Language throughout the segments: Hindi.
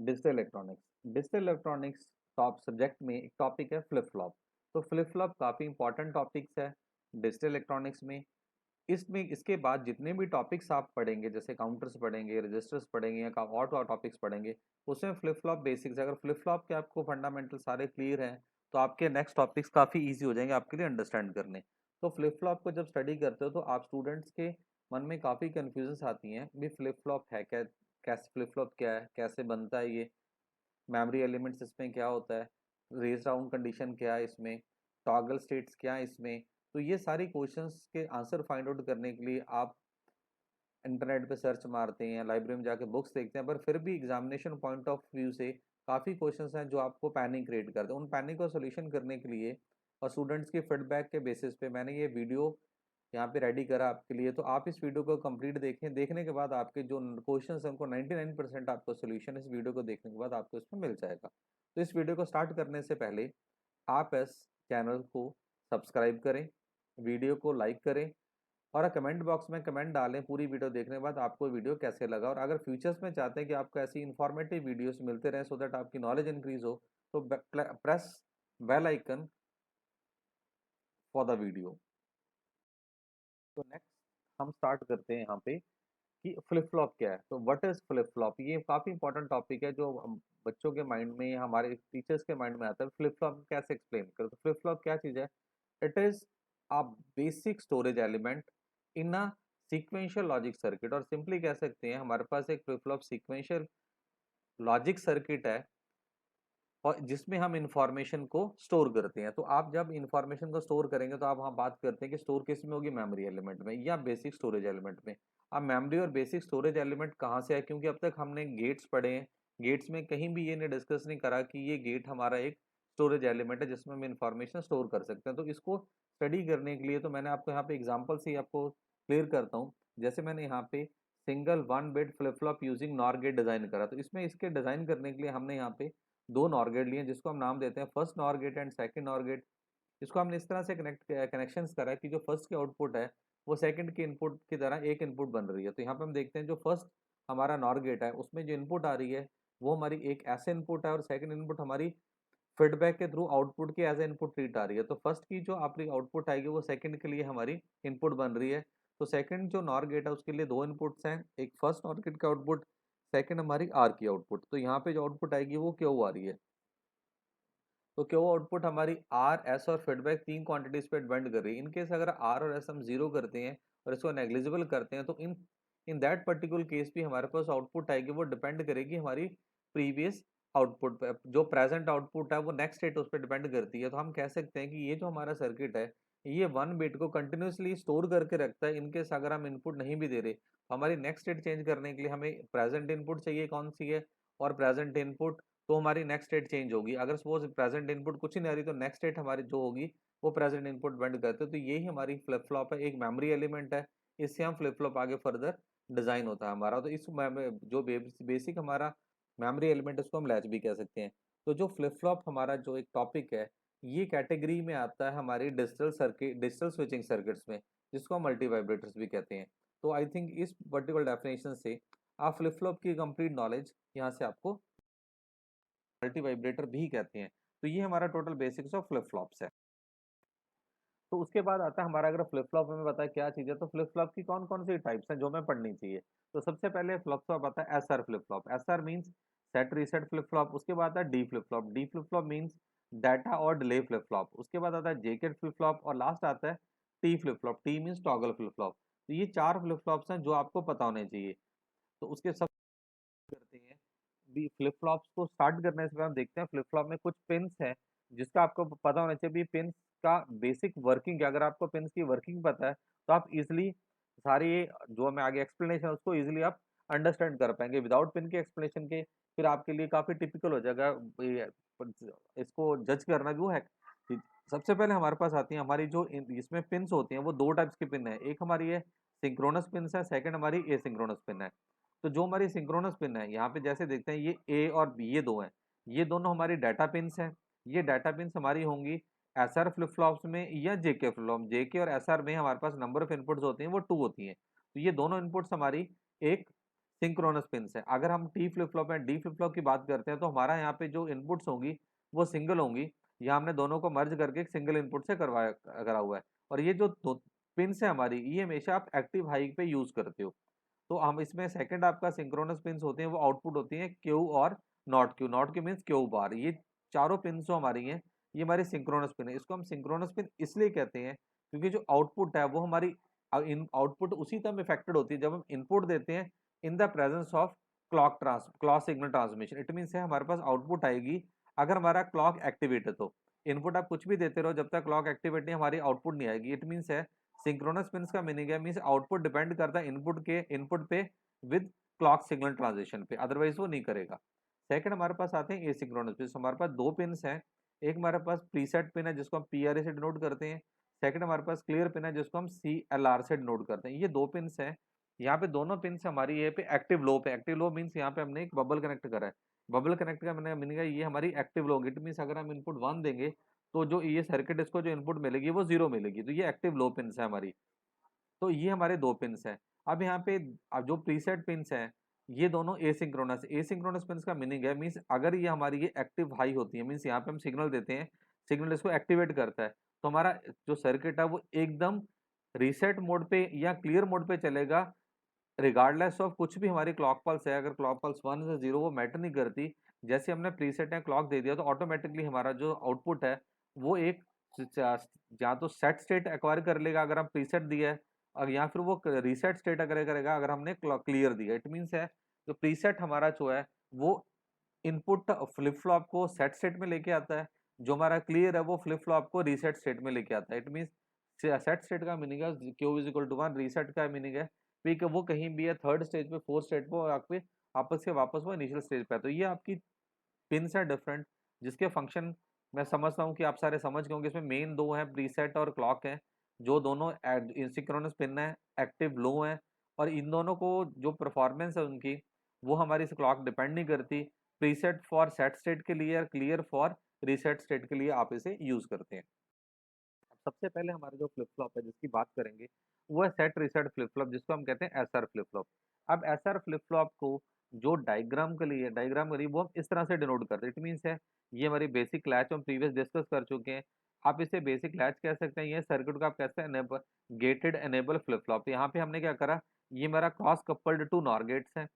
Digital electronics. Digital electronics top subject में एक टॉपिक है फ्लिप फ्लॉप। तो फ्लिप फ्लॉप काफ़ी इंपॉर्टेंट टॉपिक्स है डिजिटल इलेक्ट्रॉनिक्स में। इसमें इसके बाद जितने भी टॉपिक्स आप पढ़ेंगे, जैसे काउंटर्स पढ़ेंगे, रजिस्टर्स पढ़ेंगे या और टॉपिक्स पढ़ेंगे, उसमें फ्लिप फ्लॉप बेसिक्स, अगर फ्लिप फ्लॉप के आपको फंडामेंटल सारे क्लियर हैं तो आपके नेक्स्ट टॉपिक्स काफ़ी ईजी हो जाएंगे आपके लिए अंडरस्टैंड करने। तो फ्लिप फ्लॉप को जब स्टडी करते हो तो आप स्टूडेंट्स के मन में काफ़ी कन्फ्यूजन्स आती हैं भी फ्लिप फ्लॉप है क्या, कैसे फ्लिप फ्लॉप क्या है, कैसे बनता है ये, मेमोरी एलिमेंट्स इसमें क्या होता है, रेज डाउन कंडीशन क्या है इसमें, टॉगल स्टेट्स क्या है इसमें। तो ये सारी क्वेश्चंस के आंसर फाइंड आउट करने के लिए आप इंटरनेट पे सर्च मारते हैं, लाइब्रेरी में जाके बुक्स देखते हैं, पर फिर भी एग्जामिनेशन पॉइंट ऑफ व्यू से काफ़ी क्वेश्चंस हैं जो आपको पैनिक क्रिएट करते हैं। उन पैनिक का सोल्यूशन करने के लिए और स्टूडेंट्स की फीडबैक के बेसिस पे मैंने ये वीडियो यहाँ पे रेडी करा आपके लिए। तो आप इस वीडियो को कंप्लीट देखें, देखने के बाद आपके जो क्वेश्चंस हैं उनको 99% आपको सोल्यूशन इस वीडियो को देखने के बाद आपको इसमें मिल जाएगा। तो इस वीडियो को स्टार्ट करने से पहले आप इस चैनल को सब्सक्राइब करें, वीडियो को लाइक करें और कमेंट बॉक्स में कमेंट डालें पूरी वीडियो देखने के बाद आपको वीडियो कैसे लगा। और अगर फ्यूचर्स में चाहते हैं कि आपको ऐसी इन्फॉर्मेटिव वीडियोस मिलते रहें सो दैट आपकी नॉलेज इंक्रीज हो, तो press bell icon for the video. तो नेक्स्ट हम स्टार्ट करते हैं यहाँ पे कि फ्लिप फ्लॉप क्या है। तो व्हाट इज फ्लिप फ्लॉप, ये काफ़ी इंपॉर्टेंट टॉपिक है जो बच्चों के माइंड में या हमारे टीचर्स के माइंड में आता है। फ्लिप फ्लॉप कैसे एक्सप्लेन करें, तो फ्लिप फ्लॉप क्या चीज़ है? It is a basic storage element in a sequential logic circuit. और सिंपली कह सकते हैं हमारे पास एक flip flop sequential logic circuit है और जिसमें हम इंफॉर्मेशन को स्टोर करते हैं। तो आप जब इंफॉर्मेशन को स्टोर करेंगे तो आप हम बात करते हैं कि स्टोर किस में होगी, मेमोरी एलिमेंट में या बेसिक स्टोरेज एलिमेंट में। अब मेमोरी और बेसिक स्टोरेज एलिमेंट कहाँ से है, क्योंकि अब तक हमने गेट्स पढ़े हैं, गेट्स में कहीं भी ये नहीं डिस्कस नहीं करा कि ये गेट हमारा एक स्टोरेज एलिमेंट है जिसमें हम इंफॉर्मेशन स्टोर कर सकते हैं। तो इसको स्टडी करने के लिए तो मैंने आपको यहाँ पे एग्जाम्पल से ही आपको क्लियर करता हूँ। जैसे मैंने यहाँ पे single one bit flip flop using NOR gate design करा, तो इसमें इसके डिजाइन करने के लिए हमने यहाँ पे दो नॉर गेट लिए जिसको हम नाम देते हैं first NOR gate and second NOR gate. इसको हमने इस तरह से कनेक्शंस करा है कि जो फर्स्ट की आउटपुट है वो सेकंड के इनपुट की तरह एक इनपुट बन रही है। तो यहाँ पे हम देखते हैं जो फर्स्ट हमारा नॉर गेट है उसमें जो इनपुट आ रही है वो हमारी एक ऐसे इनपुट है और सेकंड इनपुट हमारी फीडबैक के थ्रू आउटपुट की एज ए इनपुट ट्रीट आ रही है। तो फर्स्ट की जो आपकी आउटपुट आएगी वो सेकंड के लिए हमारी इनपुट बन रही है। तो सेकंड जो नॉर गेट है उसके लिए दो इनपुट्स हैं, एक फर्स्ट नॉर गेट का आउटपुट, सेकंड हमारी आर की आउटपुट। तो यहाँ पे जो आउटपुट आएगी वो क्यू आ रही है। तो क्या वो आउटपुट हमारी आर एस और फीडबैक तीन क्वांटिटीज पे डिपेंड कर रही है। इनकेस अगर आर और एस हम जीरो करते हैं और इसको नेग्लिजिबल करते हैं तो इन इन दैट पर्टिकुलर केस भी हमारे पास आउटपुट आएगी वो डिपेंड करेगी हमारी प्रीवियस आउटपुट पे। जो प्रेजेंट आउटपुट है वो नेक्स्ट स्टेट उस पर डिपेंड करती है। तो हम कह सकते हैं कि ये जो हमारा सर्किट है ये वन बिट को कंटिन्यूसली स्टोर करके रखता है। इनकेस अगर हम इनपुट नहीं भी दे रहे तो हमारी नेक्स्ट स्टेट चेंज करने के लिए हमें प्रेजेंट इनपुट चाहिए कौन सी है, और प्रेजेंट इनपुट तो हमारी नेक्स्ट स्टेट चेंज होगी। अगर सपोज प्रेजेंट इनपुट कुछ ही नहीं आ रही तो नेक्स्ट स्टेट हमारी जो होगी वो प्रेजेंट इनपुट डिपेंड करते हैं। तो यही हमारी फ्लिप फ्लॉप है, एक मेमोरी एलिमेंट है, इससे हम फ्लिप फ्लॉप आगे फर्दर डिजाइन होता है हमारा। तो इस जो बेसिक हमारा मेमोरी एलिमेंट इसको हम लैच भी कह सकते हैं। तो जो फ्लिप फ्लॉप हमारा जो एक टॉपिक है ये कैटेगरी में आता है हमारी digital circuit, digital switching circuits में, जिसको हम मल्टी वाइब्रेटर्स भी कहते हैं। तो आई थिंक इस पर्टिकुलर डेफिनेशन से आप फ्लिप फ्लॉप की कंप्लीट नॉलेज यहाँ से आपको, मल्टी वाइब्रेटर भी कहते हैं। तो ये हमारा total basics of flip flops है। तो उसके बाद आता है हमारा, अगर फ्लिप फ्लॉप हमें पता है क्या चीज़ है तो फ्लिप फ्लॉप की कौन कौन सी टाइप्स हैं जो हमें पढ़नी चाहिए। तो सबसे पहले फ्लिप फ्लॉप आता है S R flip flop. S R means set reset flip flop. उसके बाद आता है D flip flop. D flip flop means data और डिले फ्लिप फ्लॉप। उसके बाद आता है जेके फ्लिप फ्लॉप और लास्ट आता है T flip flop. T means toggle flip flop. तो ये चार फ्लिप फ्लॉप्स हैं जो आपको पता होने चाहिए। तो उसके सब करते हैं भी फ्लिप फ्लॉप्स को स्टार्ट करने से पहले हम देखते हैं फ्लिप फ्लॉप में कुछ पिन्स हैं जिसका आपको पता होना चाहिए। भी पिन्स का बेसिक वर्किंग, अगर आपको पिन्स की वर्किंग पता है तो आप इजिली सारी ये जो मैं आगे एक्सप्लेनेशन है उसको इजिली आप अंडरस्टैंड कर पाएंगे। विदाउट पिन के एक्सप्लेनेशन के फिर आपके लिए काफी टिपिकल हो जाएगा इसको जज करना भी। वो है कि सबसे पहले हमारे पास आती है हमारी जो इसमें पिन्स होती हैं वो दो टाइप्स की पिन है। एक हमारी है सिंक्रोनस पिन है, सेकंड हमारी एसिंक्रोनस पिन है। तो जो हमारी सिंक्रोनस पिन है यहाँ पे जैसे देखते हैं ये ए और बी ये दो हैं, ये दोनों हमारी डाटा पिन्स हैं। ये डाटा पिन्स हमारी होंगी एस आर फ्लिप फ्लॉप्स में या जेके फ्लिप फ्लॉप। जेके और एस आर में हमारे पास नंबर ऑफ इनपुट्स होती हैं वो टू होती हैं। तो ये दोनों इनपुट्स हमारी एक सिंक्रोनस पिन्स है। अगर हम टी फ्लिप फ्लॉप या डी फ्लिप फ्लॉप की बात करते हैं तो हमारा यहाँ पे जो इनपुट्स होंगी वो सिंगल होंगी। यहाँ हमने दोनों को मर्ज करके एक सिंगल इनपुट से करवाया करा हुआ है। और ये जो दो पिन्स है हमारी, ये हमेशा आप एक्टिव हाई पे यूज करते हो। तो हम इसमें सेकंड आपका सिंक्रोनस पिन्स होते हैं, वो आउटपुट होती हैं क्यू और not Q. Not Q means Q bar. ये चारों पिन्स जो हमारी हैं ये हमारी सिंक्रोनस पिन है। इसको हम सिंक्रोनस पिन इसलिए कहते हैं क्योंकि जो आउटपुट है वो हमारी आउटपुट उसी टाइम इफेक्टेड होती है जब हम इनपुट देते हैं in the presence of clock signal transmission. It means है हमारे पास आउटपुट आएगी अगर हमारा क्लॉक एक्टिवेट है। तो इनपुट आप कुछ भी देते रहो, जब तक क्लॉक एक्टिवेट नहीं हमारी आउटपुट नहीं आएगी। इट मीन्स है सिंक्रोनस पिन्स का मीनिंग है मीन्स आउटपुट डिपेंड करता है इनपुट पे विद क्लॉक सिग्नल ट्रांजिशन पे, अदरवाइज वो नहीं करेगा। सेकंड हमारे पास आते हैं एसिंक्रोनस पिन। हमारे पास दो पिन्स हैं, एक हमारे पास प्रीसेट पिन है जिसको हम पीआरए से डिनोट करते हैं। सेकंड हमारे पास क्लियर पिन है जिसको हम सीएलआर से डिनोट करते हैं। ये दो पिन्स हैं। यहाँ पे दोनों पिन्स हमारी ये पे एक्टिव लो पे, एक्टिव लो मीन्स यहाँ पे हमने एक बबल कनेक्ट करा है। बबल कनेक्ट का मैंने मीनिंग है ये हमारी एक्टिव लो। इट मीन्स अगर हम इनपुट 1 देंगे तो जो ये सर्किट इसको जो इनपुट मिलेगी वो 0 मिलेगी। तो ये एक्टिव लो पिन्स है हमारी। तो ये हमारे दो पिन्स हैं। अब यहाँ पे अब जो प्रीसेट पिन्स हैं ये दोनों एसिंक्रोनस पिन्स का मीनिंग है मीन्स अगर ये हमारी ये एक्टिव हाई होती है मीन्स यहाँ पे हम सिग्नल देते हैं, सिग्नल इसको एक्टिवेट करता है, तो हमारा जो सर्किट है वो एकदम रीसेट मोड पे या क्लियर मोड पे चलेगा रिगार्डलेस ऑफ कुछ भी हमारी क्लॉक पल्स है। अगर क्लॉक पल्स 1 से 0 वो मैटर नहीं करती। जैसे हमने प्रीसेट या क्लॉक दे दिया तो ऑटोमेटिकली हमारा जो आउटपुट है वो एक या तो सेट स्टेट एक्वायर कर लेगा अगर हम प्रीसेट दिया है, और या फिर वो रीसेट स्टेट अगर करेगा अगर हमने क्लियर दिया। इट मीन्स है जो प्रीसेट हमारा जो है वो इनपुट फ्लिप फ्लॉप को सेट स्टेट में लेके आता है, जो हमारा क्लियर है वो फ्लिप फ्लॉप को रीसेट स्टेट में लेके आता है। इट मीन्स सेट स्टेट का मीनिंग है Q is equal to 1, reset का मीनिंग है कि वो कहीं भी है थर्ड स्टेज पे, फोर्थ स्टेज पे, आपके आपस के वापस वो इनिशियल स्टेज पे है। तो ये आपकी पिन्स है डिफरेंट जिसके फंक्शन मैं समझता हूँ कि आप सारे समझ गए होंगे। इसमें मेन दो हैं प्रीसेट और क्लॉक है, जो दोनों सिंक्रोनस पिन है, एक्टिव लो है। और इन दोनों को जो परफॉर्मेंस है उनकी वो हमारी इस क्लॉक डिपेंड नहीं करती। प्रीसेट फॉर सेट स्टेट के लिए और क्लियर फॉर रीसेट स्टेट के लिए आप इसे यूज करते हैं। अब सबसे पहले हमारा जो फ्लिप फ्लॉप है जिसकी बात करेंगे वो है सेट रीसेट फ्लिप फ्लॉप, जिसको हम कहते हैं एसआर फ्लिप फ्लॉप। अब एसआर फ्लिप फ्लॉप को जो डायग्राम के लिए वो हम इस तरह से डिनोट करते हैं। इट मीन्स है ये हमारी बेसिक लैच हम प्रीवियस डिस्कस कर चुके हैं। आप इसे बेसिक लैच कह सकते हैं, ये सर्किट को आप कह सकते हैं गेटेड एनेबल फ्लिप फ्लॉप। यहाँ पे हमने क्या करा, ये हमारा cross coupled two NOR gates है।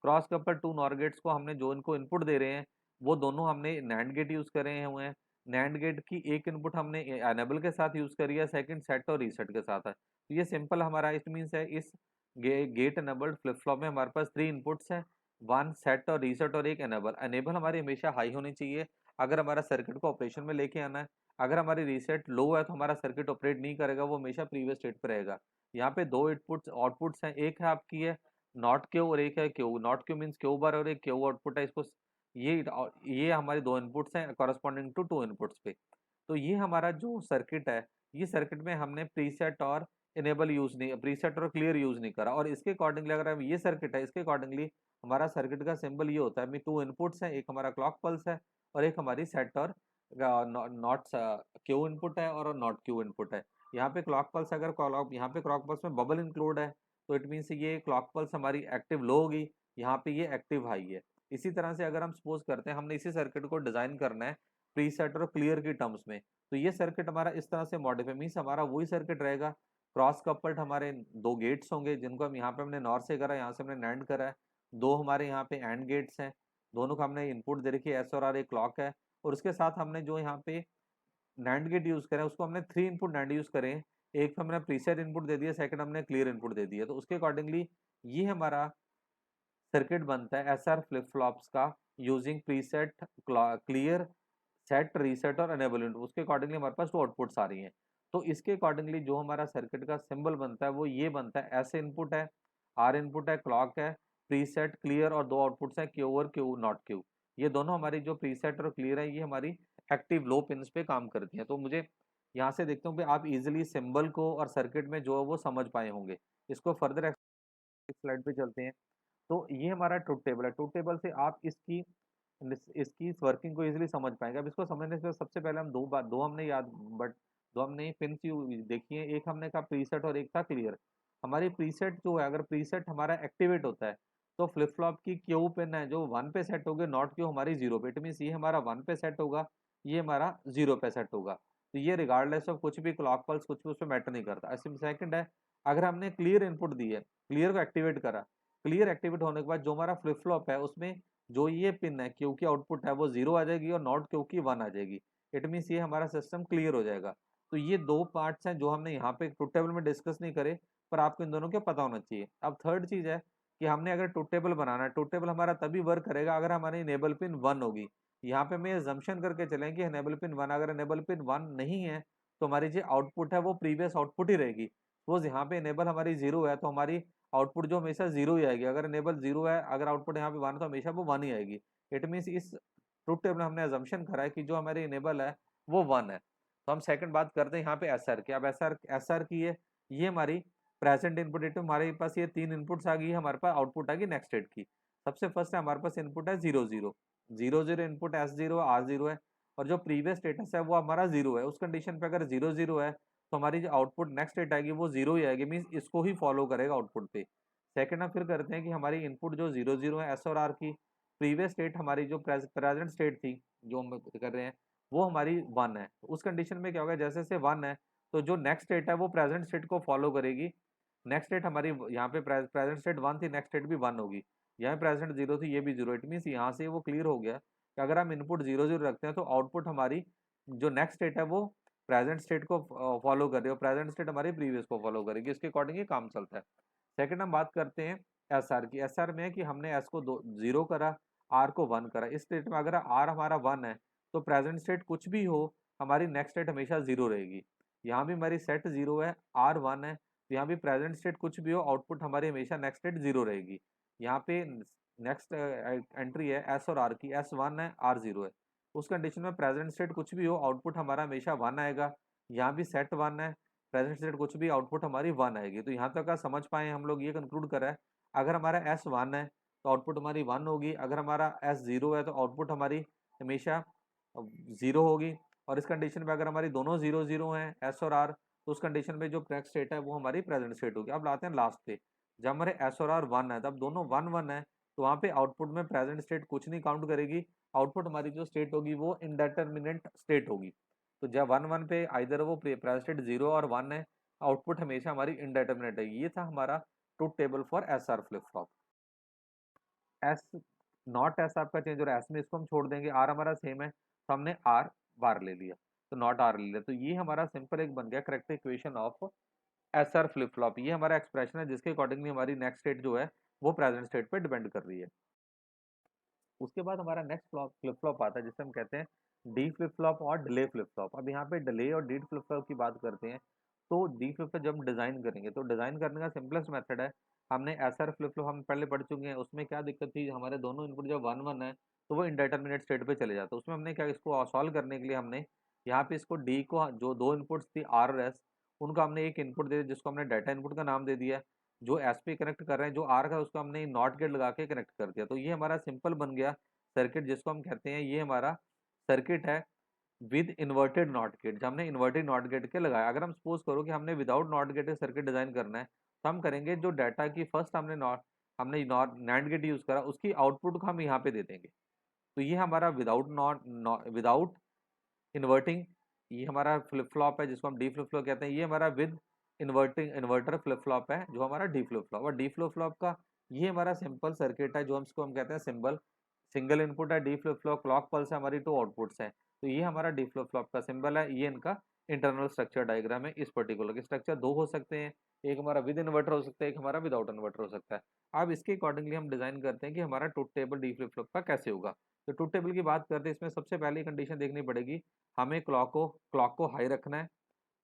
Cross coupled two NOR gates को हमने जो इनको इनपुट दे रहे हैं वो दोनों हमने नैंड गेट यूज करे हुए हैं। नैंड गेट की एक इनपुट हमने एनेबल के साथ यूज करी है, सेकंड सेट और रीसेट के साथ है। तो ये सिंपल हमारा इट मीन्स है इस गेट एनेबल्ड फ्लिप फ्लॉप में हमारे पास 3 इनपुट्स हैं, 1 सेट और रीसेट और एक एनेबल। एनेबल हमारी हमेशा हाई होनी चाहिए अगर हमारा सर्किट को ऑपरेशन में लेके आना है। अगर हमारी रीसेट लो है तो हमारा सर्किट ऑपरेट नहीं करेगा, वो हमेशा प्रीवियस स्टेट पे रहेगा। यहाँ पे दो इनपुट्स आउटपुट्स हैं, एक है आपकी है नॉट क्यू और एक है Q. Not Q means Q bar और एक क्यू आउटपुट है। इसको ये हमारे दो इनपुट्स हैं कॉरस्पॉन्डिंग टू 2 इनपुट्स पे। तो ये हमारा जो सर्किट है, ये सर्किट में हमने प्रीसेट और इनेबल यूज नहीं, प्रीसेट और क्लियर यूज नहीं करा। और इसके अकॉर्डिंगली अगर हम ये सर्किट है इसके अकॉर्डिंगली हमारा सर्किट का सिंबल ये होता है, 2 इनपुट्स हैं, एक हमारा क्लॉक पल्स है और एक हमारी सेट और नॉट क्यू इनपुट है और नॉट क्यू इनपुट है। यहाँ पे क्लॉक पल्स अगर क्लॉक यहाँ पे क्लॉक पल्स में बबल इंक्लूड है तो इट मीन्स ये क्लॉक पल्स हमारी एक्टिव लो होगी, यहाँ पे ये एक्टिव हाई है। इसी तरह से अगर हम सपोज करते हैं हमने इसी सर्किट को डिजाइन करना है प्रीसेट और क्लियर की टर्म्स में, तो ये सर्किट हमारा इस तरह से मॉडिफाई मीन्स हमारा वही सर्किट रहेगा। क्रॉस कपल्ड हमारे दो गेट्स होंगे जिनको हम यहाँ पे हमने नॉर से करा, यहाँ से हमने नैंड करा है। दो हमारे यहाँ पे एंड गेट्स हैं, दोनों का हमने इनपुट दे रखी है एस और आर, एक क्लॉक है। और उसके साथ हमने जो यहाँ पे नैंड गेट यूज करें उसको हमने 3 इनपुट नैंड यूज करें। एक हमने प्रीसेट इनपुट दे दिया, सेकंड हमने क्लियर इनपुट दे दिया। तो उसके अकॉर्डिंगली ये हमारा सर्किट बनता है एसआर फ्लिप फ्लॉप्स का using preset, clear, set, reset और एनेबल इनपुट। उसके अकॉर्डिंगली हमारे पास 2 आउटपुट्स आ रही हैं। तो इसके अकॉर्डिंगली जो हमारा सर्किट का सिंबल बनता है वो ये बनता है, एस इनपुट है, आर इनपुट है, क्लॉक है, प्रीसेट, क्लियर और 2 आउटपुट्स हैं क्यू और क्यू नॉट क्यू। ये दोनों हमारी जो प्रीसेट और क्लियर है ये हमारी एक्टिव लो पिन्स पे काम करती हैं। तो मुझे यहाँ से देखता हूँ कि आप इजिली सिंबल को और सर्किट में जो है वो समझ पाए होंगे। इसको फर्दर स्लाइड पे चलते हैं। तो ये हमारा ट्रुथ टेबल है। ट्रुथ टेबल से आप इसकी इस वर्किंग को इजीली समझ पाएंगे। अब इसको समझने से सबसे पहले हम दो हमने याद बट दो हमने पिन देखी है, एक हमने कहा प्रीसेट और एक था क्लियर। हमारी प्रीसेट जो है अगर प्रीसेट हमारा एक्टिवेट होता है तो फ्लिप फ्लॉप की क्यू पिन है जो 1 पे सेट होगी, नॉट क्यू हमारी 0 पे। इट मीन्स ये हमारा 1 पे सेट होगा, ये हमारा 0 पे सेट होगा। तो ये रिगार्डलेस ऑफ कुछ भी क्लॉक पल्स कुछ भी उसमें मैटर नहीं करता। ऐसे सेकंड है, अगर हमने क्लियर इनपुट दी है, क्लियर को एक्टिवेट करा, क्लियर एक्टिवेट होने के बाद जो हमारा फ्लिप फ्लॉप है उसमें जो ये पिन है क्यू की आउटपुट है वो 0 आ जाएगी और नॉट क्यू की 1 आ जाएगी। इट मीन्स ये हमारा सिस्टम क्लियर हो जाएगा। तो ये दो पार्ट्स हैं जो हमने यहाँ पे ट्रुथ टेबल में डिस्कस नहीं करे, पर आपको इन दोनों के पता होना चाहिए। अब थर्ड चीज है कि हमने अगर ट्रुथ टेबल बनाना है, ट्रुथ टेबल हमारा तभी वर्क करेगा अगर हमारी इनेबल पिन 1 होगी। यहाँ पे मैं अजम्पशन करके चलें कि इनेबल पिन 1, अगर इनेबल पिन 1 नहीं है तो हमारी जो आउटपुट है वो प्रीवियस आउटपुट ही रहेगी। सपोज यहाँ पे इनेबल हमारी 0 है तो हमारी आउटपुट जो हमेशा 0 ही आएगी। अगर इनेबल 0 है, अगर आउटपुट यहाँ पे 1 है तो हमेशा वो 1 ही आएगी। इट मीन्स इस ट्रुथ टेबल में हमने अजम्पशन करा है कि जो हमारी इनेबल है वो 1 है। तो हम सेकंड बात करते हैं यहाँ पे एस आर की। अब एस आर की है, ये हमारी प्रेजेंट इनपुट डेट में हमारे पास ये 3 इनपुट्स आ गई, हमारे पास आउटपुट आ गई नेक्स्ट स्टेट की। सबसे फर्स्ट है हमारे पास इनपुट है 0 0 0 0 इनपुट S0 R0 है, और जो प्रीवियस स्टेटस है वो हमारा 0 है। उस कंडीशन पे अगर 0 0 है तो हमारी जो आउटपुट नेक्स्ट स्टेट आएगी वो 0 ही आएगी, मीन्स इसको ही फॉलो करेगा आउटपुट पे। सेकंड हम फिर करते हैं कि हमारी इनपुट जो 0 0 है S और R की, प्रीवियस स्टेट हमारी जो प्रेजेंट स्टेट थी जो हम कर रहे हैं वो हमारी 1 है। उस कंडीशन में क्या होगा, जैसे से 1 है तो जो नेक्स्ट स्टेट है वो प्रेजेंट स्टेट को फॉलो करेगी। नेक्स्ट स्टेट हमारी यहाँ पे प्रेजेंट स्टेट 1 थी, नेक्स्ट स्टेट भी 1 होगी। यहाँ प्रेजेंट 0 थी, ये भी 0। इट मीन्स यहाँ से वो क्लियर हो गया कि अगर हम इनपुट 0 0 रखते हैं तो आउटपुट हमारी जो नेक्स्ट स्टेट है वो प्रेजेंट स्टेट को फॉलो कर रही है और प्रेजेंट स्टेट हमारी प्रीवियस को फॉलो करेगी। इसके अकॉर्डिंग ये काम चलता है। सेकंड हम बात करते हैं एस आर की। एस आर में है कि हमने एस को 0 करा, आर को 1 करा। इस स्टेट में अगर आर हमारा 1 है तो प्रेजेंट स्टेट कुछ भी हो हमारी नेक्स्ट स्टेट हमेशा 0 रहेगी। यहाँ भी हमारी सेट 0 है, आर 1 है, तो यहाँ भी प्रेजेंट स्टेट कुछ भी हो आउटपुट हमारी हमेशा नेक्स्ट स्टेट 0 रहेगी। यहाँ पे नेक्स्ट एंट्री है एस और आर की, एस 1 है, आर 0 है। उस कंडीशन में प्रेजेंट स्टेट कुछ भी हो आउटपुट हमारा हमेशा 1 आएगा। यहाँ भी सेट 1 है, प्रेजेंट स्टेट कुछ भी आउटपुट हमारी 1 आएगी। तो यहाँ तक का समझ पाए हम लोग, ये कंक्लूड करा है अगर हमारा एस 1 है तो आउटपुट हमारी 1 होगी, अगर हमारा एस 0 है तो आउटपुट हमारी हमेशा 0 होगी। और इस कंडीशन में अगर हमारी दोनों 0 0 हैं एस और आर, तो उस कंडीशन में जो नेक्स्ट स्टेट है वो हमारी प्रेजेंट स्टेट होगी। अब लाते हैं लास्ट पे, जब हमारे एस और आर 1 है तब दोनों 1 1 है, तो वहाँ पे आउटपुट में प्रेजेंट स्टेट कुछ नहीं काउंट करेगी। आउटपुट हमारी जो स्टेट होगी वो इंडेटर्मिनेट स्टेट होगी। तो जब 1 1 पे आइदर वो प्रेजेंट स्टेट 0 और 1 है, आउटपुट हमेशा हमारी इंडेटर्मिनेट है। ये था हमारा truth table for S R flip flop. S not S आपका चेंज हो रहा है, एस में इसको हम छोड़ देंगे, आर हमारा सेम है तो हमने आर बार ले लिया, तो नॉट आर ले लिया। तो ये हमारा सिंपल एक बन गया correct equation of S R flip flop. ये हमारा एक्सप्रेशन है जिसके अकॉर्डिंगली हमारी नेक्स्ट स्टेट जो है वो प्रेजेंट स्टेट पे डिपेंड कर रही है। उसके बाद हमारा नेक्स्ट फ्लिप फ्लॉप आता है जिसे हम कहते हैं डी फ्लिप फ्लॉप और डिले फ्लिप फ्लॉप। अब यहाँ पे डिले और डी फ्लिप फ्लॉप की बात करते हैं, तो डी फ्लिप फ्लॉप जब हम डिजाइन करेंगे तो डिजाइन करने का सिंपलेस्ट मेथड है, हमने एस आर फ्लिप फ्लॉप हम पहले पढ़ चुके हैं। उसमें क्या दिक्कत थी, हमारे दोनों इनपुट जब 1 1 है तो वो इंडेटर्मिनेट स्टेट पे चले जाते। उसमें हमने क्या, इसको सॉल्व करने के लिए हमने यहाँ पे इसको डी को, जो दो इनपुट्स थी आर और एस, उनका हमने एक इनपुट दे दिया जिसको हमने डाटा इनपुट का नाम दे दिया। जो एस पे कनेक्ट कर रहे हैं, जो आर का, उसको हमने नॉट गेट लगा के कनेक्ट कर दिया। तो ये हमारा सिंपल बन गया सर्किट जिसको हम कहते हैं, ये हमारा सर्किट है विद इन्वर्टेड नॉट गेट। जब हमने इन्वर्टेड नॉट गेट के लगाया, अगर हम सपोज करो कि हमने without not gate circuit design करना है तो हम करेंगे जो डाटा की फर्स्ट हमने नॉट नैंड गेट यूज करा उसकी आउटपुट को हम यहाँ पे दे देंगे। तो ये हमारा विदाउट इन्वर्टिंग, ये हमारा फ्लिप फ्लॉप है जिसको हम डी फ्लिप फ्लॉप कहते हैं। ये हमारा विद इन्वर्टर फ्लिप फ्लॉप है जो हमारा डी फ्लिप फ्लॉप। और डी फ्लिप फ्लॉप का ये हमारा सिंपल सर्किट है जो हम कहते हैं सिंबल, सिंगल इनपुट है D flip flop, clock pulse है, हमारी 2 आउटपुट्स हैं। तो ये हमारा डी फ्लिप फ्लॉप का सिंबल है, ये इनका इंटरनल स्ट्रक्चर डायग्राम है। इस पर्टिकुलर के स्ट्रक्चर दो हो सकते हैं, एक हमारा विद इन्वर्टर हो सकता है, एक हमारा विदाउट इन्वर्टर हो सकता है। अब इसके अकॉर्डिंगली हम डिजाइन करते हैं कि हमारा truth table D flip flop का कैसे होगा। तो ट्रुथ टेबल की बात करते हैं, इसमें सबसे पहली कंडीशन देखनी पड़ेगी, हमें क्लॉक को हाई रखना है।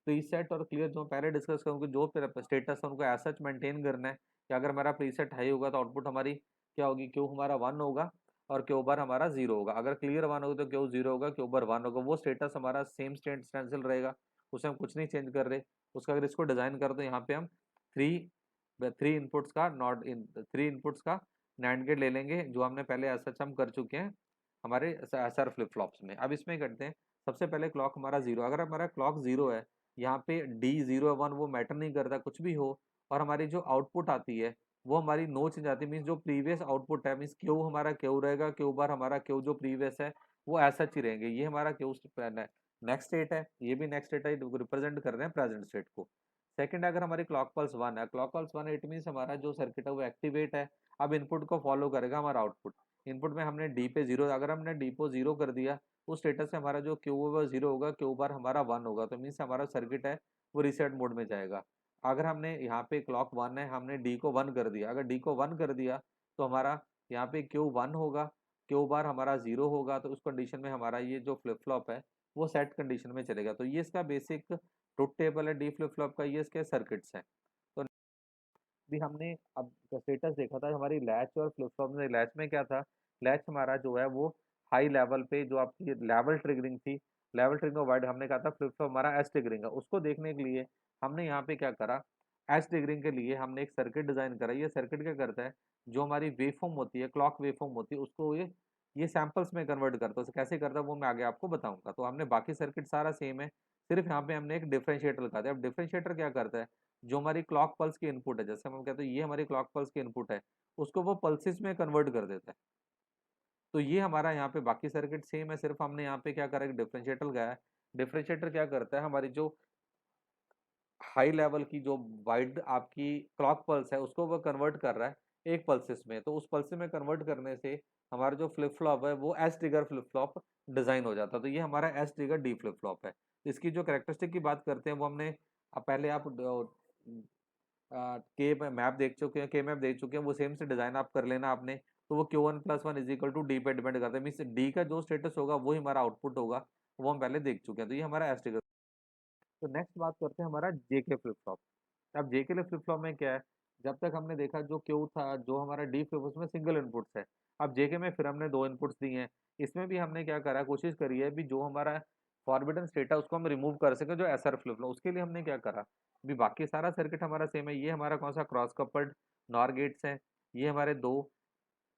प्रीसेट और क्लियर जो पहले डिस्कस करूँगा, जो स्टेटस है उनको एज सच मेंटेन करना है कि अगर हमारा प्रीसेट हाई होगा तो आउटपुट हमारी क्या होगी, क्यू हमारा 1 होगा और क्यू बार हमारा 0 होगा। अगर क्लियर 1 होगा तो क्यू 0 होगा, क्यू बार 1 होगा। वो स्टेटस हमारा सेम स्टेंसिल रहेगा, उसमें हम कुछ नहीं चेंज कर रहे। उसका अगर इसको डिजाइन कर दो, यहाँ पे हम थ्री इनपुट्स का थ्री इनपुट्स का नैंड गेट ले लेंगे जो हमने पहले एज सच हम कर चुके हैं हमारे एस आर फ्लिप फ्लॉप्स में। अब इसमें करते हैं, सबसे पहले क्लॉक हमारा 0, अगर हमारा क्लॉक 0 है, यहाँ पे डी 0 1 वो मैटर नहीं करता कुछ भी हो, और हमारी जो आउटपुट आती है वो हमारी नो चेंज आती है, मीन्स जो प्रीवियस आउटपुट है, मीन्स क्यू हमारा क्यू रहेगा, क्यू बार हमारा क्यू जो प्रीवियस है वो ऐसा ही रहेंगे। ये हमारा क्यू नेक्स्ट स्टेट है, ये भी नेक्स्ट स्टेट है, रिप्रेजेंट कर रहे हैं प्रेजेंट स्टेट को। सेकंड अगर हमारी क्लॉक पल्स 1 है, क्लॉक पल्स 1 इट मीन्स हमारा जो सर्किट है वो एक्टिवेट है। अब इनपुट को फॉलो करेगा हमारा आउटपुट। इनपुट में हमने डी पे 0, अगर हमने डी को 0 कर दिया, उस स्टेटस से हमारा जो क्यू है वो 0 होगा, क्यू बार हमारा 1 होगा, तो मीन्स हमारा सर्किट है वो रीसेट मोड में जाएगा। अगर हमने यहाँ पे क्लॉक 1 है, हमने डी को 1 कर दिया, अगर डी को 1 कर दिया तो हमारा यहाँ पे क्यू 1 होगा, क्यू बार हमारा 0 होगा, तो उस कंडीशन में हमारा ये जो फ्लिप फ्लॉप है वो सेट कंडीशन में चलेगा। तो ये इसका बेसिक ट्रुथ टेबल है डी फ्लिप फ्लॉप का, ये इसके सर्किट्स हैं। तो भी हमने अब स्टेटस देखा था हमारी लैच और फ्लिप फ्लॉप में। लैच में क्या था, लैच हमारा जो है वो हाई लेवल पे जो आपकी लेवल ट्रिगरिंग थी, लेवल ट्रिगरिंग अवॉइड हमने कहा था, फ्लिप फ्लॉप हमारा एस ट्रिगरिंग है, उसको देखने के लिए हमने यहाँ पे क्या करा, एस ट्रिगरिंग के लिए हमने एक सर्किट डिजाइन करा। ये सर्किट क्या करता है, जो हमारी वेवफॉर्म होती है, क्लॉक वेवफॉर्म होती है, उसको ये सैंपल्स में कन्वर्ट करता है। उसे कैसे करता है वो मैं आगे आपको बताऊंगा। तो हमने बाकी सर्किट सारा सेम है, सिर्फ यहाँ पे हमने एक डिफरेंशिएटर लगा दिया। अब डिफरेंशिएटर क्या करता है, जो हमारी क्लॉक पल्स की इनपुट है, जैसे हम कहते हैं ये हमारी क्लॉक पल्स की इनपुट है, उसको वो पल्सेस में कन्वर्ट कर देता है। तो ये हमारा यहाँ पे बाकी सर्किट सेम है, सिर्फ हमने यहाँ पे क्या करा, एक डिफरेंशिएटर लगाया है। डिफरेंशिएटर क्या करता है, हमारी जो हाई लेवल की जो वाइड आपकी क्लॉक पल्स है उसको वो कन्वर्ट कर रहा है एक पल्सेस में। तो उस पल्सेस में कन्वर्ट करने से हमारा जो फ्लिप फ्लॉप है वो S trigger flip flop design हो जाता है। तो ये हमारा S trigger D flip flop है। इसकी जो कैरेक्टरिस्टिक की बात करते हैं वो हमने पहले आप के मैप देख चुके हैं, के मैप देख चुके हैं, वो सेम से डिजाइन आप कर लेना आपने। तो वो Q1+1 is equal to D पे डिपेंड करता है, मीन्स डी का जो स्टेटस होगा वही हमारा आउटपुट होगा, वो हम पहले देख चुके हैं। तो ये हमारा एस ट्रिगर। तो नेक्स्ट बात करते हैं हमारा जेके फ्लिप फ्लॉप। अब जेके फ्लिप फ्लॉप में क्या है, जब तक हमने देखा जो क्यू था, जो हमारा डी फ्लिप उसमें सिंगल इनपुट्स है। अब जेके में फिर हमने दो इनपुट्स दिए हैं। इसमें भी हमने क्या करा, कोशिश करी है भी जो हमारा फॉरबिडन स्टेट है उसको हम रिमूव कर सके, जो एसआर फ्लिप फ्लॉप, उसके लिए हमने क्या करा, भी बाकी सारा सर्किट हमारा सेम है। ये हमारा कौन सा क्रॉस कपल्ड नॉर गेट्स है, ये हमारे दो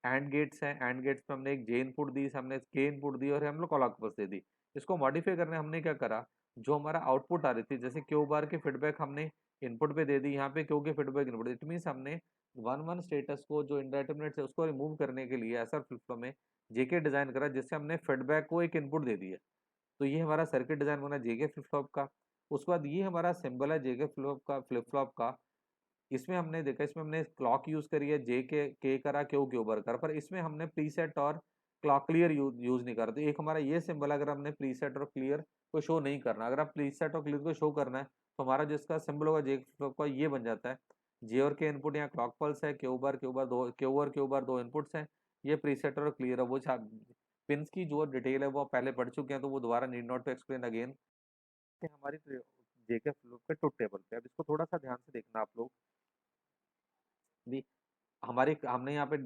एंड गेट्स हैं, एंड गेट्स में हमने एक जे इनपुट दी, हमने के इनपुट दी और हम लोग क्लॉक बस दे दी। इसको मॉडिफाई करने हमने क्या करा, जो हमारा आउटपुट आ रही थी, जैसे क्यू बार की फीडबैक हमने इनपुट पे दे दी, यहाँ पे क्यू की फीडबैक इनपुट, इट मीन्स हमने वन वन स्टेटस को जो इंडेटरमिनेट है उसको रिमूव करने के लिए ऐसा फ्लिप फ्लॉप में जेके डिजाइन करा, जिससे हमने फीडबैक को एक इनपुट दे दिया। तो ये हमारा सर्किट डिजाइन बना जेके फ्लिप फ्लॉप का। उसके बाद ये हमारा सिंबल है जेके फ्लिप फ्लॉप का। इसमें हमने देखा, इसमें हमने क्लॉक यूज करी है, जे के करा, क्यू के ऊपर करा, पर इसमें हमने प्रीसेट और क्लॉक क्लियर यूज नहीं करा। तो एक हमारा ये सिंबल, अगर हमने प्रीसेट और क्लियर को शो नहीं करना, अगर आप प्रीसेट और क्लियर को शो करना है तो हमारा जिसका सिंबल होगा जे का ये बन जाता है। जे और के इनपुट यहाँ क्लॉक पल्स है, क्यू बार दो, क्यू और क्यू बार दो इनपुट्स हैं, ये प्रीसेट और क्लियर है। वो पिंस की जो डिटेल है वो आप पहले पढ़ चुके हैं, तो वो दोबारा need not to explain again. हमारी जेके फ्लिप के ट्रुथ टेबल पे अब इसको थोड़ा सा ध्यान से देखना आप लोग भी। हमारी हमने यहाँ पे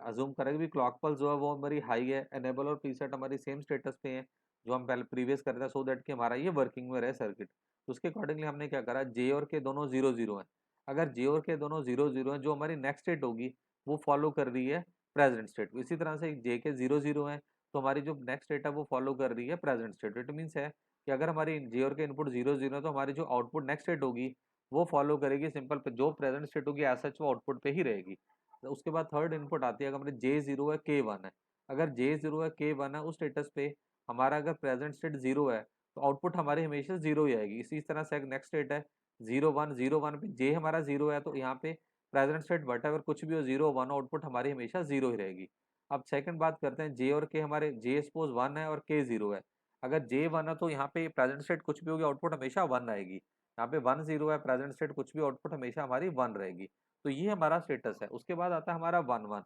अज्यूम करा कि भी क्लॉक पल्स जो है वो हमारी हाई है, एनेबल और प्रीसेट हमारी सेम स्टेटस पे है जो हम पहले प्रीवियस कर रहे थे, सो दैट कि हमारा ये वर्किंग में रहे सर्किट। तो उसके अकॉर्डिंगली हमने क्या करा, जे और के दोनों 0 0 है। अगर जे और के दोनों 0 0 है, जो हमारी नेक्स्ट स्टेट होगी वो फॉलो कर रही है प्रेजेंट स्टेट। इसी तरह से जे के 0 0 है, तो हमारी जो नेक्स्ट स्टेट है वो फॉलो कर रही है प्रेजेंट स्टेट। इट मीन्स है कि अगर हमारी जे और के इनपुट 0 0 है, तो हमारी जो आउटपुट नेक्स्ट स्टेट होगी वो फॉलो करेगी सिंपल पे, जो प्रेजेंट स्टेट होगी एज सच वो आउटपुट पे ही रहेगी। तो उसके बाद थर्ड इनपुट आती है, अगर हमारे J0 है K1 है, अगर J0 है K1 है, उस स्टेटस पे हमारा अगर प्रेजेंट स्टेट 0 है तो आउटपुट हमारी हमेशा 0 ही आएगी। इसी तरह से नेक्स्ट स्टेट है 0 1 पे J हमारा 0 है, तो यहाँ पे प्रेजेंट स्टेट वट एवर कुछ भी हो 0 1, आउटपुट हमारी हमेशा 0 ही रहेगी। अब सेकंड बात करते हैं J और K, हमारे J सपोज 1 है और K 0 है। अगर J 1 है तो यहाँ पे प्रेजेंट स्टेट कुछ भी होगी आउटपुट हमेशा 1 आएगी। यहाँ पे 1 0 है, प्रेजेंट स्टेट कुछ भी आउटपुट हमेशा हमारी 1 रहेगी। तो ये हमारा स्टेटस है। उसके बाद आता है हमारा 1 1।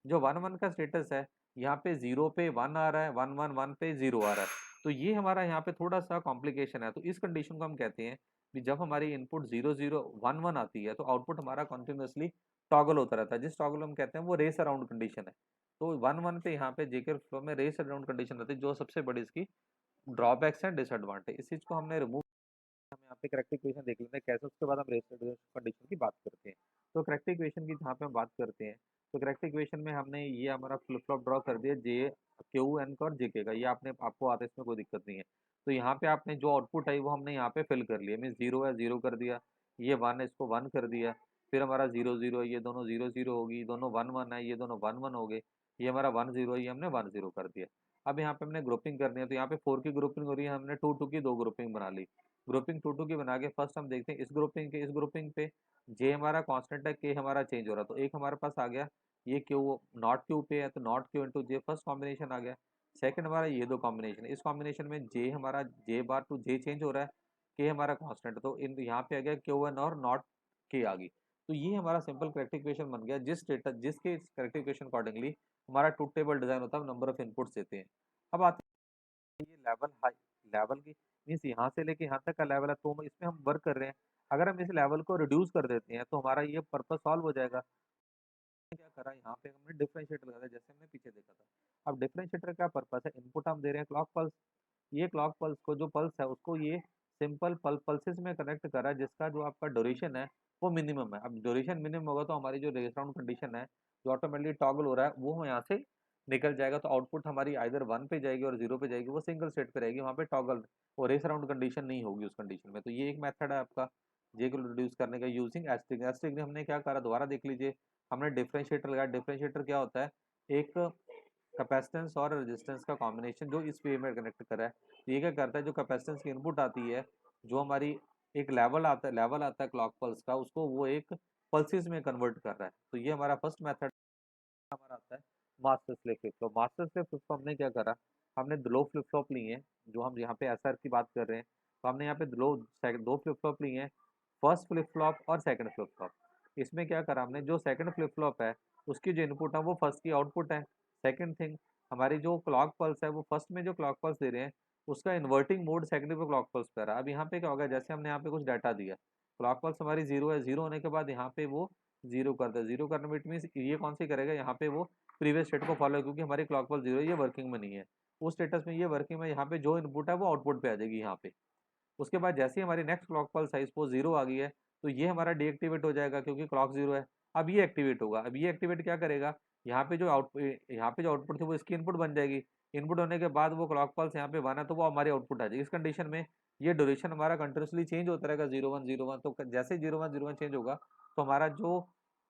जो 1 1 का स्टेटस है, यहाँ पे 0 पे 1 आ रहा है, 1 1 1 पे 0 आ रहा है। तो ये हमारा यहाँ पे थोड़ा सा कॉम्प्लिकेशन है। तो इस कंडीशन को हम कहते हैं कि जब हमारी इनपुट 0 0 1 1 आती है तो आउटपुट हमारा कॉन्टिन्यूसली टॉगल होता रहता है, जिस टॉगल हम कहते हैं वो रेस अराउंड कंडीशन है। तो 1 1 पे यहाँ पे जेके फ्लो में रेस अराउंड कंडीशन रहती है, जो सबसे बड़ी इसकी ड्रॉबैक्स है, डिसएडवांटेज। इस चीज को हमने रिमूव, हम यहाँ पे करेक्ट इक्वेशन देख लेते हैं कैसे, उसके बाद हम रेसिप्रोकल कंडीशन की बात करते हैं। तो करेक्ट इक्वेशन की जहाँ पे हम बात करते हैं, तो करेक्ट इक्वेशन में हमने ये हमारा फ्लिप फ्लॉप ड्रॉ कर दिया जे क्यू एन का और जेके का, ये आपने आपको आता है, इसमें कोई दिक्कत नहीं है। तो यहाँ पे आपने जो आउटपुट आई वो हमने यहाँ पे फिल कर लिया, मीन 0 है 0 कर दिया, ये 1 है इसको 1 कर दिया, फिर हमारा 0 0 है, ये दोनों 0 0 होगी, दोनों 1 1 है, ये दोनों 1 1 हो गए, ये हमारा 1 0 है, ये हमने 1 0 कर दिया। अब यहाँ पे हमने ग्रुपिंग करनी है, तो यहाँ पे 4 की ग्रुपिंग हो रही है, हमने 2 2 की 2 ग्रुपिंग बना ली। ग्रुपिंग 2 2 की बना के फर्स्ट हम देखते हैं इस ग्रुपिंग पे जे हमारा कांस्टेंट है, के हमारा चेंज हो रहा है, तो एक हमारे पास आ गया, ये क्यू नॉट क्यू पे है, तो not Q into J first combination आ गया। सेकंड हमारा ये दो कॉम्बिनेशन, इस कॉम्बिनेशन में जे हमारा जे बार टू जे चेंज हो रहा है, के हमारा कांस्टेंट, तो इन यहाँ पे आ गया क्यू वन और नॉट के आ गई। तो ये हमारा सिंपल करेक्टिफिकेशन बन गया, जिसके करेक्टिफिकेशन अकॉर्डिंगली हमारा ट्रूथ टेबल डिजाइन होता है, नंबर ऑफ इनपुट्स देते हैं। अब आते हैं ये लेवल हाई, लेवल की मीन्स यहाँ से लेके यहाँ तक का लेवल है, तो इसमें हम वर्क कर रहे हैं। अगर हम इस लेवल को रिड्यूस कर देते हैं तो हमारा ये पर्पस सॉल्व हो जाएगा। क्या करा, यहाँ पे हमने डिफरेंशिएटर लगा दिया, जैसे हमने पीछे देखा था। अब डिफरेंशिएटर का पर्पस है, इनपुट हम दे रहे हैं क्लॉक पल्स, ये क्लॉक पल्स को जो पल्स है उसको ये सिंपल पल्सेस में कनेक्ट करा है, जिसका जो आपका ड्यूरेशन है वो मिनिमम है। अब ड्यूरेशन मिनिमम होगा तो हमारी जो रेस राउंड कंडीशन है जो ऑटोमेटिकली टॉगल हो रहा है वो यहाँ से निकल जाएगा, तो आउटपुट हमारी आइदर 1 पे जाएगी और 0 पे जाएगी, वो सिंगल स्टेट पे रहेगी, वहाँ पे टॉगल और रेस राउंड कंडीशन नहीं होगी उस कंडीशन में। तो ये एक मेथड है आपका जे को रिड्यूस करने का यूजिंग एस्ट्रिक। एस्ट्रिक ने हमने क्या करा, दोबारा देख लीजिए, हमने डिफरेंशिएटर लगाया। डिफरेंशिएटर क्या होता है, एक कैपेसिटेंस और रेजिस्टेंस का कॉम्बिनेशन जो इस वे में कनेक्ट करा है। तो ये क्या करता है, जो कैपेसिटेंस की इनपुट आती है, जो हमारी एक लेवल आता है क्लॉक पल्स का, उसको वो एक पल्सेस में कन्वर्ट कर रहा है। तो ये हमारा फर्स्ट मेथड हमारा आता है master slave flip flop. Master slave flip flop हमने क्या करा, हमने दो फ्लिप फ्लॉप ली हैं, जो हम यहाँ पे एसआर की बात कर रहे हैं, तो हमने यहाँ पे दो फ्लिप फ्लॉप ली हैं, फर्स्ट फ्लिप फ्लॉप और सेकंड फ्लिप फ्लॉप। इसमें क्या करा हमने, जो सेकंड फ्लिप फ्लॉप है उसकी जो इनपुट है वो फर्स्ट की आउटपुट है। सेकंड थिंग, हमारी जो क्लॉक पल्स है वो फर्स्ट में जो क्लॉक पल्स दे रहे हैं उसका इन्वर्टिंग मोड सेकंड पे क्लॉक पल्स पे रहा। अब यहाँ पे क्या होगा, जैसे हमने यहाँ पे कुछ डाटा दिया, क्लॉक पल्स हमारी जीरो है, जीरो होने के बाद यहाँ पे वो जीरो कर दे, जीरो करने में इट मीन्स ये कौन सी करेगा, यहाँ पे वो प्रीवियस स्टेट को फॉलो, क्योंकि हमारी क्लॉक पल्स जीरो है, ये वर्किंग में नहीं है। उस स्टेटस में ये वर्किंग में, यहाँ पे जो इनपुट है वो आउटपुट पे आ जाएगी यहाँ पे। उसके बाद जैसे ही हमारी नेक्स्ट क्लॉक पल्स है, सपोज जीरो आ गई है, तो ये हमारा डीएक्टिवेट हो जाएगा क्योंकि क्लॉक जीरो है। अब ये एक्टिवेट होगा, अब ये एक्टिवेट क्या करेगा, यहाँ पे जो आउटपुट थी वो इसकी इनपुट बन जाएगी। इनपुट होने के बाद वो क्लॉक पल्स यहाँ पे वन है तो वो हमारी आउटपुट आ जाएगी। इस कंडीशन में ये ड्यूरेशन हमारा कंटिन्यूसली चेंज होता रहेगा, 0 1 0 1। तो जैसे 0 1 0 1 चेंज होगा तो हमारा जो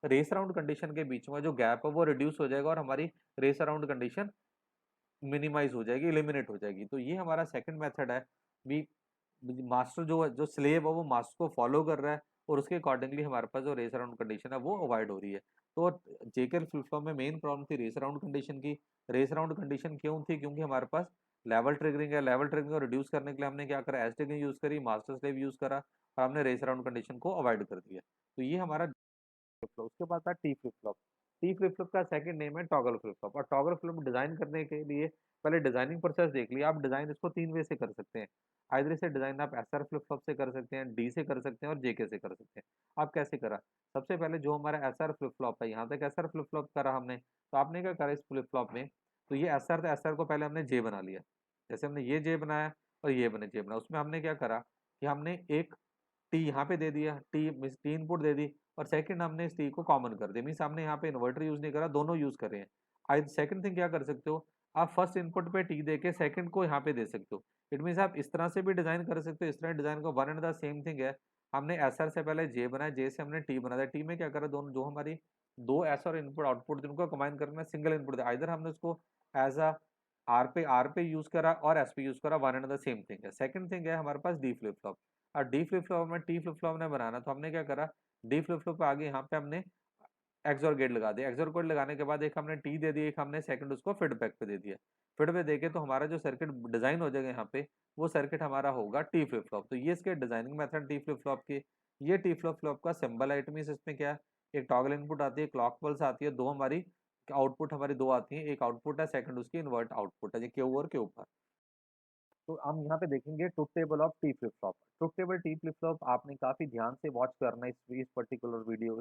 रेस अराउंड कंडीशन के बीच में जो गैप है वो रिड्यूस हो जाएगा और हमारी रेस अराउंड कंडीशन मिनिमाइज हो जाएगी, एलिमिनेट हो जाएगी। तो ये हमारा सेकंड मेथड है। भी मास्टर जो स्लेव है वो मास्टर को फॉलो कर रहा है और उसके अकॉर्डिंगली हमारे पास जो रेस अराउंड कंडीशन है वो अवॉइड हो रही है। तो जेके फ्लिप फ्लॉप में मेन प्रॉब्लम थी रेस अराउंड कंडीशन की। रेस अराउंड कंडीशन क्यों थी, क्योंकि हमारे पास लेवल ट्रिगरिंग है, लेवल ट्रिगरिंग को रिड्यूस करने के लिए हमने क्या करा, एस ट्रिगरिंग यूज करी, मास्टर स्लेव यूज करा और हमने रेस अराउंड कंडीशन को अवॉइड कर दिया। तो ये हमारा फ्लिप फ्लॉप। उसके बाद था T flip flop. T flip flop का सेकंड नेम है टॉगल फ्लिप फ्लॉप। और टॉगल फ्लिप डिजाइन करने के लिए पहले डिजाइनिंग प्रोसेस देख लिया। आप डिजाइन इसको तीन वे से कर सकते हैं। आइदर से डिजाइन आप एसआर फ्लिप फ्लॉप से कर सकते हैं, डी से कर सकते हैं और जेके से कर सकते हैं। आप कैसे करा, सबसे पहले जो हमारा एसआर फ्लिप फ्लॉप है, यहाँ तक एसआर फ्लिप फ्लॉप करा हमने, तो आपने क्या करा इस फ्लिप फ्लॉप में, तो ये एसआर था, एसआर को पहले हमने जे बना लिया। जैसे हमने ये जे बनाया और ये बने जे बनाया, उसमें हमने क्या करा कि हमने एक टी यहाँ पे दे दिया, टी मीन्स टी इनपुट दे दी और सेकंड हमने इस टी को कॉमन कर दिया, मीन्स हमने यहाँ पे इन्वर्टर यूज नहीं करा, दोनों यूज कर रहे हैं। आज सेकंड थिंग क्या कर सकते हो, आप फर्स्ट इनपुट पे टी दे के सेकंड को यहाँ पे दे सकते हो। इट मीन्स आप इस तरह से भी डिजाइन कर सकते हो, इस तरह डिजाइन को one and the same thing है। हमने एस आर से पहले जे बनाया, जे से हमने टी बना दिया, टी में क्या करा, दोनों जो हमारी दो एस और इनपुट आउटपुट जिनको कंबाइन करना सिंगल इनपुट दिया, इधर हमने उसको एज अ आर पे यूज करा और एस पे यूज करा, one and the same thing है। सेकंड थिंग है हमारे पास डी फ्लिप फ्लॉप। और डी फ्लिप फ्लॉप में टी फ्लिप फ्लॉप ने बनाना, तो हमने क्या करा, डी फ्लिप फ्लॉप पे आगे यहाँ पे हमने एक्सोर गेट लगा दिया। एक्सोर गेट लगाने के बाद एक हमने टी दे दी, एक हमने सेकंड उसको फीडबैक पे दे दिया। फीड पे देके तो हमारा जो सर्किट डिजाइन हो जाएगा यहाँ पे, वो सर्किट हमारा होगा टी फ्लिप फ्लॉप। तो ये इसके designing method T flip flop के। ये टी फ्लिप फ्लॉप का सिंबल है, इट मींस इसमें क्या है, एक टॉगल इनपुट आती है, क्लॉक पल्स आती है, दो हमारी आउटपुट हमारी दो आती है, एक आउटपुट है, सेकंड उसकी इन्वर्ट आउटपुट है, ये क्यू और क्यू पर। तो हम यहाँ पे देखेंगे truth table of T flip flop. Truth table T flip flop आपने काफी ध्यान से वॉच करना है इस पर्टिकुलर वीडियो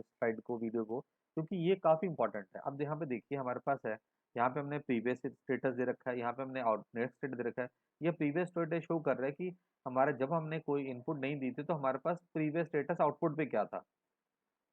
वीडियो को, क्योंकि ये काफी इंपॉर्टेंट है। अब यहाँ पे देखिए हमारे पास है, यहाँ पे हमने प्रीवियस स्टेटस दे रखा है, यहाँ पे हमने आउट नेक्स्ट स्टेट दे रखा है। ये प्रीवियस स्टेटस शो कर रहा है कि हमारा जब हमने कोई इनपुट नहीं दी थी तो हमारे पास प्रीवियस स्टेटस आउटपुट पे क्या था।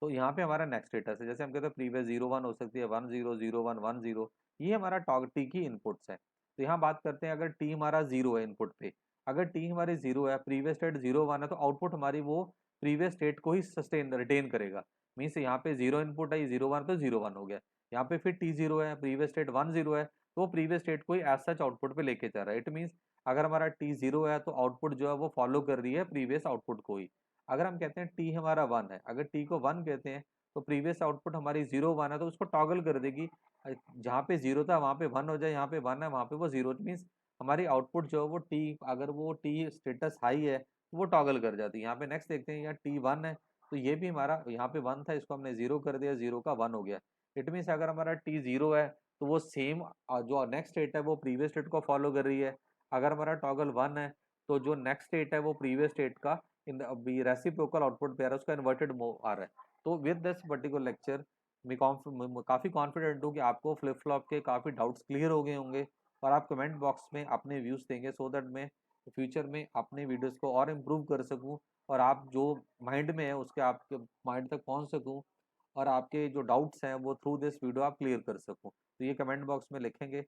तो यहाँ पे हमारा नेक्स्ट स्टेटस है, जैसे हम कहते हैं प्रीवियस 0 1 हो सकती है, 1 0 0 1 1 0। ये हमारा टॉग टी की इनपुट्स है। तो यहाँ बात करते हैं, अगर टी हमारा जीरो है इनपुट पे, अगर टी हमारी जीरो है, प्रीवियस स्टेट 0 1 है, तो आउटपुट हमारी वो प्रीवियस स्टेट को ही सस्टेन रिटेन करेगा। मीन्स यहाँ पे 0 इनपुट है, 0 1 तो 0 1 हो गया। यहाँ पे फिर T0 है, प्रीवियस स्टेट 1 0 है, तो प्रीवियस स्टेट को ही एज सच आउटपुट पे लेके जा रहा है। इट मीन्स अगर हमारा T0 है तो आउटपुट जो है वो फॉलो कर रही है प्रीवियस आउटपुट को ही। अगर हम कहते हैं T हमारा 1 है, अगर T को 1 कहते हैं तो प्रीवियस आउटपुट हमारी 0 1 है, तो उसको टॉगल कर देगी। जहाँ पे 0 था वहाँ पे 1 हो जाए, यहाँ पे 1 है वहाँ पे वो 0, मीन्स हमारी आउटपुट जो है वो T, अगर वो T स्टेटस हाई है तो वो टॉगल कर जाती है। यहाँ पे नेक्स्ट देखते हैं, यहाँ T1 है तो ये भी हमारा यहाँ पे 1 था, इसको हमने 0 कर दिया, 0 का 1 हो गया। इट मीन्स अगर हमारा T0 है तो वो सेम जो नेक्स्ट स्टेट है वो प्रीवियस स्टेट को फॉलो कर रही है। अगर हमारा टॉगल 1 है तो जो नेक्स्ट स्टेट है वो प्रीवियस स्टेट का इन रेसिप्रोकल आउटपुट पे आ रहा है, उसका इन्वर्टेड आ रहा है। तो विद दिस पर्टिकुलर लेक्चर मैं काफ़ी कॉन्फिडेंट हूँ कि आपको फ्लिप फ्लॉप के काफ़ी डाउट्स क्लियर हो गए होंगे, और आप कमेंट बॉक्स में अपने व्यूज़ देंगे सो दैट मैं फ्यूचर में अपने वीडियोस को और इम्प्रूव कर सकूं, और आप जो माइंड में है उसके आपके माइंड तक पहुंच सकूं, और आपके जो डाउट्स हैं वो थ्रू दिस वीडियो आप क्लियर कर सकूं। तो ये कमेंट बॉक्स में लिखेंगे,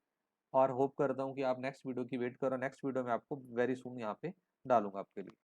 और होप करता हूँ कि आप नेक्स्ट वीडियो की वेट करो। नेक्स्ट वीडियो में आपको वेरी सून यहाँ पे डालूंगा आपके लिए।